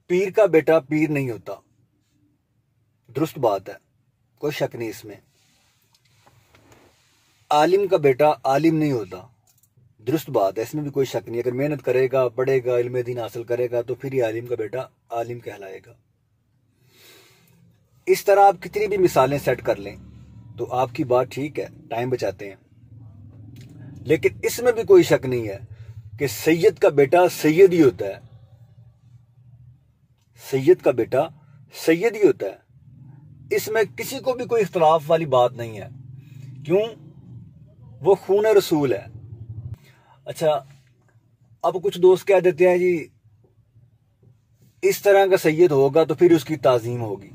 पीर का बेटा पीर नहीं होता, दुरुस्त बात है, कोई शक नहीं इसमें। आलिम का बेटा आलिम नहीं होता, दुरुस्त बात है, इसमें भी कोई शक नहीं। अगर मेहनत करेगा, पढ़ेगा, इल्म दीन हासिल करेगा तो फिर ही आलिम का बेटा आलिम कहलाएगा। इस तरह आप कितनी भी मिसालें सेट कर लें तो आपकी बात ठीक है, टाइम बचाते हैं, लेकिन इसमें भी कोई शक नहीं है कि सैयद का बेटा सैयद ही होता है। सैयद का बेटा सैयद ही होता है, इसमें किसी को भी कोई इख्तलाफ वाली बात नहीं है। क्यों? वो खून रसूल है। अच्छा, अब कुछ दोस्त कह देते हैं जी इस तरह का सैयद होगा तो फिर उसकी ताजीम होगी,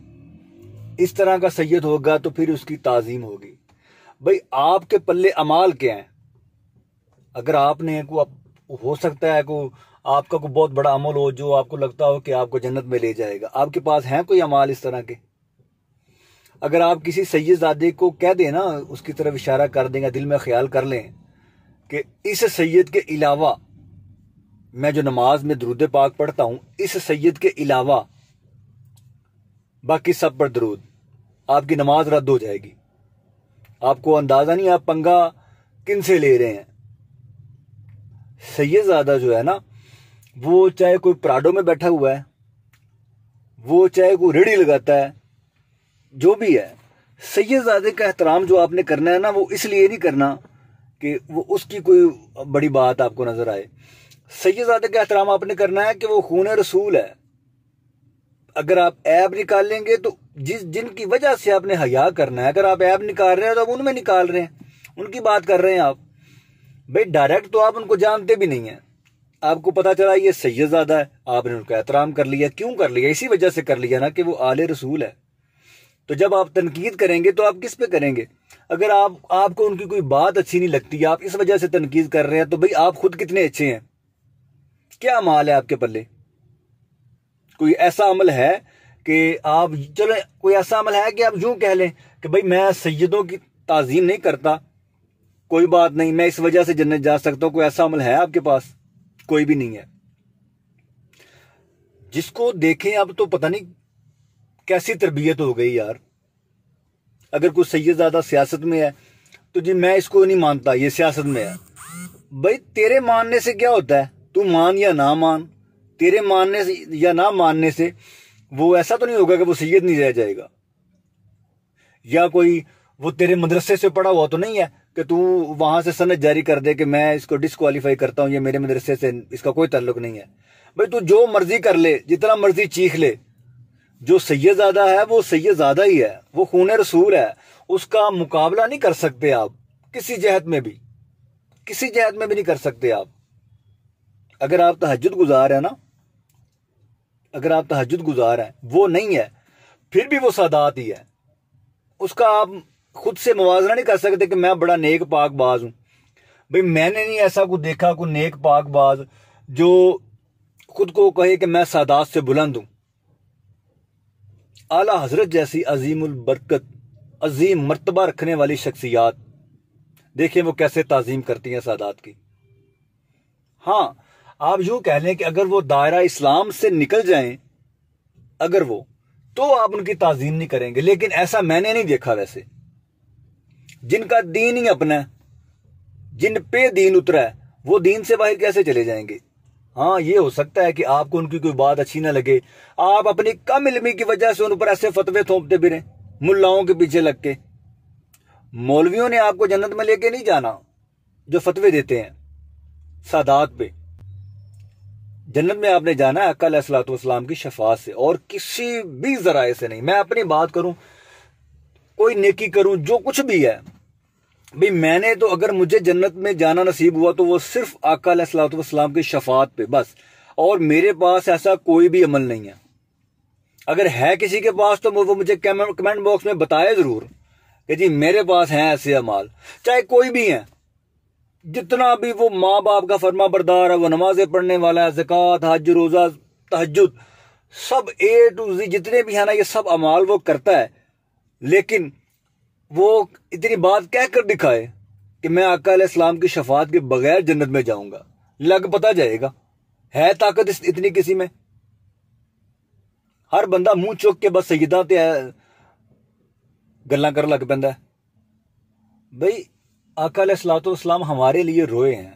इस तरह का सैयद होगा तो फिर उसकी ताजीम होगी। भाई आपके पल्ले अमाल क्या हैं? अगर आपने हो सकता है को आपका कोई बहुत बड़ा अमल हो जो आपको लगता हो कि आपको जन्नत में ले जाएगा, आपके पास हैं कोई अमाल इस तरह के? अगर आप किसी सैयदजादे को कह दें ना, उसकी तरफ इशारा कर देंगे, दिल में ख्याल कर लें कि इस सैयद के अलावा मैं जो नमाज में दरूद पाक पढ़ता हूं, इस सैयद के अलावा बाकी सब पर दरूद, आपकी नमाज रद्द हो जाएगी। आपको अंदाजा नहीं आप पंगा किन से ले रहे हैं। सैयदजादा जो है ना, वो चाहे कोई प्राडो में बैठा हुआ है, वो चाहे कोई रेड़ी लगाता है, जो भी है, सैयदजादे का एहतराम जो आपने करना है ना, वो इसलिए नहीं करना कि वो उसकी कोई बड़ी बात आपको नजर आए। सैयदजादे का एहतराम आपने करना है कि वो खून रसूल है। अगर आप ऐब निकालेंगे तो जिनकी वजह से आपने हया करना है, अगर आप ऐब निकाल रहे हैं तो आप उनमें निकाल रहे हैं, उनकी बात कर रहे हैं आप। भाई डायरेक्ट तो आप उनको जानते भी नहीं है, आपको पता चला ये सैयदजादा है, आपने उनका एहतराम कर लिया। क्यों कर लिया? इसी वजह से कर लिया ना कि वो आले रसूल है। तो जब आप तनकीद करेंगे तो आप किस पे करेंगे? अगर आपको उनकी कोई बात अच्छी नहीं लगती, आप इस वजह से तनकीद कर रहे हैं, तो भाई आप खुद कितने अच्छे हैं? क्या अमाल है आपके पल्ले? कोई ऐसा अमल है कि आप, चलो कोई ऐसा अमल है कि आप यूं कह लें कि भाई मैं सैयदों की ताजीम नहीं करता, कोई बात नहीं, मैं इस वजह से जन्नत जा सकता हूं? कोई ऐसा अमल है आपके पास? कोई भी नहीं है। जिसको देखें अब तो पता नहीं कैसी तरबियत हो गई यार। अगर कोई सैयदजादा सियासत में है तो जी मैं इसको नहीं मानता, ये सियासत में है। भाई तेरे मानने से क्या होता है? तू मान या ना मान, तेरे मानने से या ना मानने से वो ऐसा तो नहीं होगा कि वो सैयद नहीं रह जाएगा। या कोई वो तेरे मदरसे से पढ़ा हुआ तो नहीं है कि तू वहां से सनद जारी कर दे कि मैं इसको डिस्क्वालीफाई करता हूं, ये मेरे मदरसे से इसका कोई ताल्लुक नहीं है। भाई तू जो मर्जी कर ले, जितना मर्जी चीख ले, जो सैयदजादा है वो सैयदजादा ही है, वो खून रसूल है, उसका मुकाबला नहीं कर सकते आप किसी जहत में भी, किसी जहत में भी नहीं कर सकते आप। अगर आप तहज्जुद गुजार है ना, अगर आप तहज्जुद गुजार हैं, वो नहीं है, फिर भी वो सादात ही है। उसका आप खुद से मुवाजना नहीं कर सकते कि मैं बड़ा नेक पाक बाज हूं। भाई मैंने नहीं ऐसा कुछ देखा, कोई नेक पाक बाज जो खुद को कहे कि मैं सादात से बुलंद हूं। आला हजरत जैसी अजीमुल बरकत, अजीम मर्तबा रखने वाली शख्सियात, देखिए वो कैसे ताजीम करती हैं सादात की। हाँ, आप यूं कह लें कि अगर वो दायरा इस्लाम से निकल जाएं, अगर वो, तो आप उनकी ताजीम नहीं करेंगे। लेकिन ऐसा मैंने नहीं देखा। वैसे जिनका दीन ही अपना है, जिन पे दीन उतरा है, वो दीन से बाहर कैसे चले जाएंगे? हाँ, ये हो सकता है कि आपको उनकी कोई बात अच्छी ना लगे, आप अपनी कम इल्मी की वजह से उन पर ऐसे फतवे थोपते फिरें मुल्लाओं के पीछे लग के। मौलवियों ने आपको जन्नत में लेके नहीं जाना जो फतवे देते हैं सादात पे। जन्नत में आपने जाना है अक्का अलैहिस्सलातु वस्सलाम की शफाअत से, और किसी भी जराए से नहीं। मैं अपनी बात करूं, कोई नेकी करूं, जो कुछ भी है, भाई मैंने तो, अगर मुझे जन्नत में जाना नसीब हुआ तो वो सिर्फ आका अलैहिस्सलातु वस्सलाम की शफाअत पे बस। और मेरे पास ऐसा कोई भी अमल नहीं है। अगर है किसी के पास तो वो मुझे कमेंट बॉक्स में बताए जरूर कि जी मेरे पास हैं ऐसे अमाल, चाहे कोई भी है, जितना भी वो माँ बाप का फर्मा बरदार है, वो नमाजें पढ़ने वाला है, ज़कात, हज, रोजा, तहज्जुद, सब ए टू ज़ेड जितने भी है ना, ये सब अमाल वो करता है। लेकिन वो इतनी बात कह कर दिखाए कि मैं आका अलैहिस्सलाम की शफाअत के बगैर जन्नत में जाऊंगा, लग पता जाएगा है ताकत इतनी किसी में? हर बंदा मुंह चुक के बस सैयदा ते गल्लां कर लग पैंदा है। भाई आका अलैहिस्सलातु वस्सलाम हमारे लिए रोए हैं,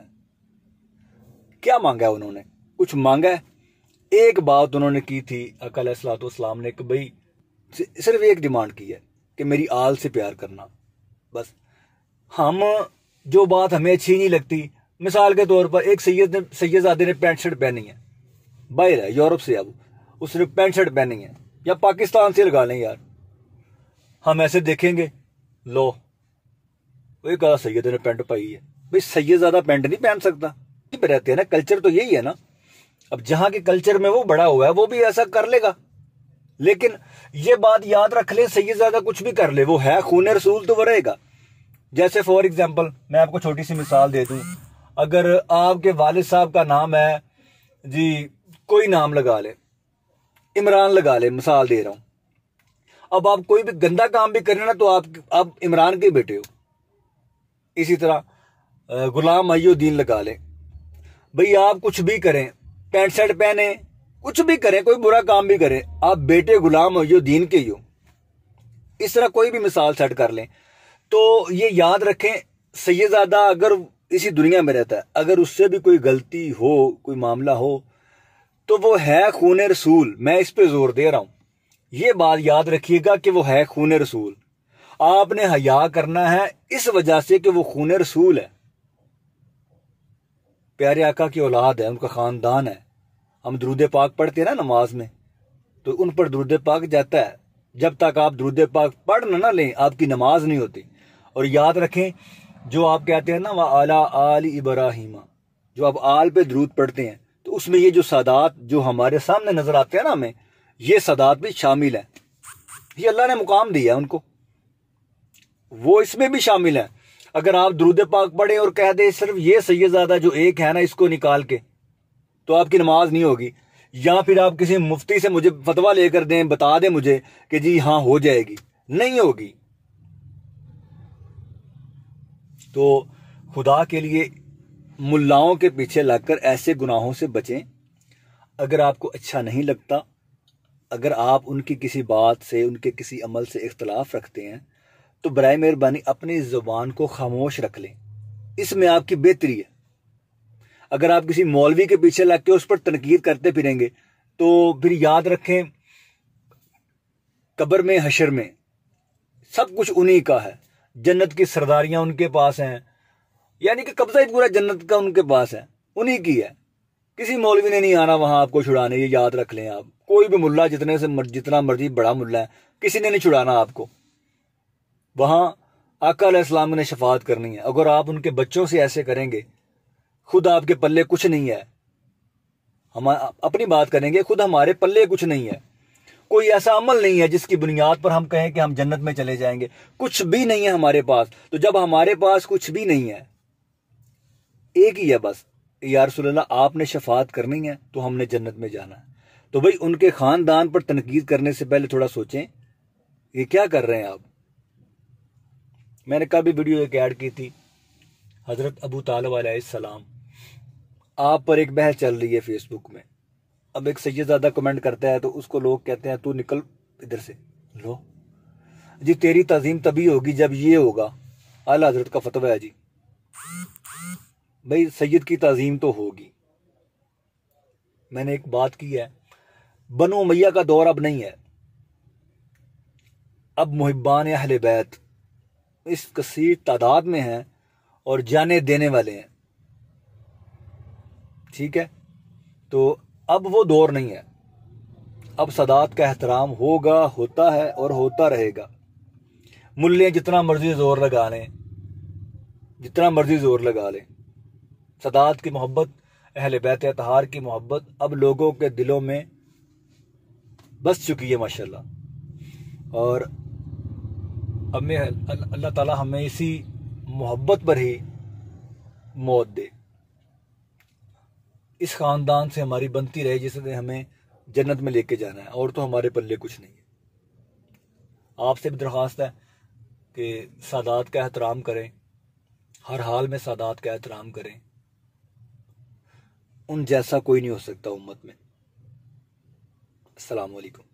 क्या मांगा है उन्होंने? कुछ मांगा है? एक बात उन्होंने की थी आका अलैहिस्सलातु वस्सलाम ने कि भाई सिर्फ एक डिमांड की है कि मेरी आल से प्यार करना, बस। हम जो बात हमें अच्छी नहीं लगती, मिसाल के तौर पर एक सैयदजादे ने पैंट शर्ट पहनी है, बाहर है यूरोप से, अब उसने पैंट शर्ट पहनी है, या पाकिस्तान से लगा लें यार, हम ऐसे देखेंगे, लो एक आधा सैयद ने पैंट पाई है। भाई सैयदजादा पैंट नहीं पहन सकता? रहते हैं ना, कल्चर तो यही है ना। अब जहां के कल्चर में वो बड़ा हुआ है वो भी ऐसा कर लेगा। लेकिन ये बात याद रख ले, सैयदजादा कुछ भी कर ले, वो है खून रसूल तो वो रहेगा। जैसे फॉर एग्जाम्पल मैं आपको छोटी सी मिसाल दे दूं, अगर आपके वालिद साहब का नाम है जी, कोई नाम लगा ले, इमरान लगा ले, मिसाल दे रहा हूं। अब आप कोई भी गंदा काम भी करें ना तो आप इमरान के बेटे हो। इसी तरह गुलाम मोहिउद्दीन लगा ले। भाई आप कुछ भी करें, पैंट शर्ट पहने, कुछ भी करें, कोई बुरा काम भी करें, आप बेटे गुलाम मोहिउद्दीन के ही हो। इस तरह कोई भी मिसाल सेट कर लें। तो ये याद रखें, सैयदजादा अगर इसी दुनिया में रहता है, अगर उससे भी कोई गलती हो, कोई मामला हो, तो वो है खून रसूल। मैं इस पे जोर दे रहा हूं, ये बात याद रखिएगा कि वो है खून रसूल। आपने हया करना है इस वजह से कि वो खून रसूल है, प्यारे आका की औलाद है, उनका खानदान है। हम दुरूद पाक पढ़ते हैं ना नमाज में, तो उन पर दुरूद पाक जाता है। जब तक आप दुरूद पाक पढ़ ना लें आपकी नमाज नहीं होती। और याद रखें, जो आप कहते हैं ना वह आला आल इब्राहिमा, जो आप आल पे दुरूद पढ़ते हैं, तो उसमें ये जो सादात जो हमारे सामने नजर आते हैं ना हमें, ये सादात भी शामिल है। ये अल्लाह ने मुकाम दिया है उनको, वो इसमें भी शामिल है। अगर आप दुरूद पाक पढ़े और कह दे सिर्फ ये सैयदजादा जो एक है ना इसको निकाल के, तो आपकी नमाज नहीं होगी। या फिर आप किसी मुफ्ती से मुझे फतवा लेकर दें, बता दें मुझे कि जी हां हो जाएगी, नहीं होगी। तो खुदा के लिए मुल्लाओं के पीछे लगकर ऐसे गुनाहों से बचें। अगर आपको अच्छा नहीं लगता, अगर आप उनकी किसी बात से, उनके किसी अमल से इख्तलाफ रखते हैं, तो बराए मेहरबानी अपनी जुबान को खामोश रख लें, इसमें आपकी बेहतरी है। अगर आप किसी मौलवी के पीछे लग के उस पर तनकीद करते फिरेंगे, तो फिर याद रखें, कब्र में, हशर में सब कुछ उन्हीं का है। जन्नत की सरदारियां उनके पास हैं, यानी कि कब्जा ही पूरा जन्नत का उनके पास है, उन्हीं की है। किसी मौलवी ने नहीं आना वहां आपको छुड़ाने, ये याद रख लें आप। कोई भी मुल्ला जितना मर्जी बड़ा मुल्ला है, किसी ने नहीं छुड़ाना आपको। वहां आका अलैहिस्सलाम ने शफाअत करनी है। अगर आप उनके बच्चों से ऐसे करेंगे, खुद आपके पल्ले कुछ नहीं है। हम अपनी बात करेंगे, खुद हमारे पल्ले कुछ नहीं है। कोई ऐसा अमल नहीं है जिसकी बुनियाद पर हम कहें कि हम जन्नत में चले जाएंगे, कुछ भी नहीं है हमारे पास। तो जब हमारे पास कुछ भी नहीं है, एक ही है बस, या रसूलल्लाह आपने शफाअत करनी है तो हमने जन्नत में जाना है। तो भाई उनके खानदान पर तनकीद करने से पहले थोड़ा सोचें, ये क्या कर रहे हैं आप। मैंने कभी वीडियो एक ऐड की थी, हजरत अबू तालिब अलैहिस्सलाम, आप पर एक बहस चल रही है फेसबुक में। अब एक सैयदजादा कमेंट करता है तो उसको लोग कहते हैं तू निकल इधर से, लो जी तेरी तज़ीम तभी होगी जब ये होगा, आला हजरत का फतवा है जी। भाई सैयद की तज़ीम तो होगी। मैंने एक बात की है, बनु उमैया का दौर अब नहीं है, अब मुहिब्बान अहले बैत इस कसीर तादाद में हैं और जाने देने वाले हैं, ठीक है। तो अब वो दौर नहीं है, अब सदात का एहतराम होगा, होता है और होता रहेगा। मुल्ले जितना मर्जी जोर लगा लें, जितना मर्जी जोर लगा लें, सदात की मोहब्बत, अहले बैत अतहार की मोहब्बत अब लोगों के दिलों में बस चुकी है माशाल्लाह। और अब मैं अल्लाह ताला हमें इसी मोहब्बत पर ही मौत दे, इस खानदान से हमारी बनती रहे जिसने हमें जन्नत में लेके जाना है, और तो हमारे पल्ले कुछ नहीं है। आपसे भी दरख्वास्त है कि सादात का एहतराम करें, हर हाल में सादात का एहतराम करें। उन जैसा कोई नहीं हो सकता उम्मत में। अस्सलाम वालेकुम।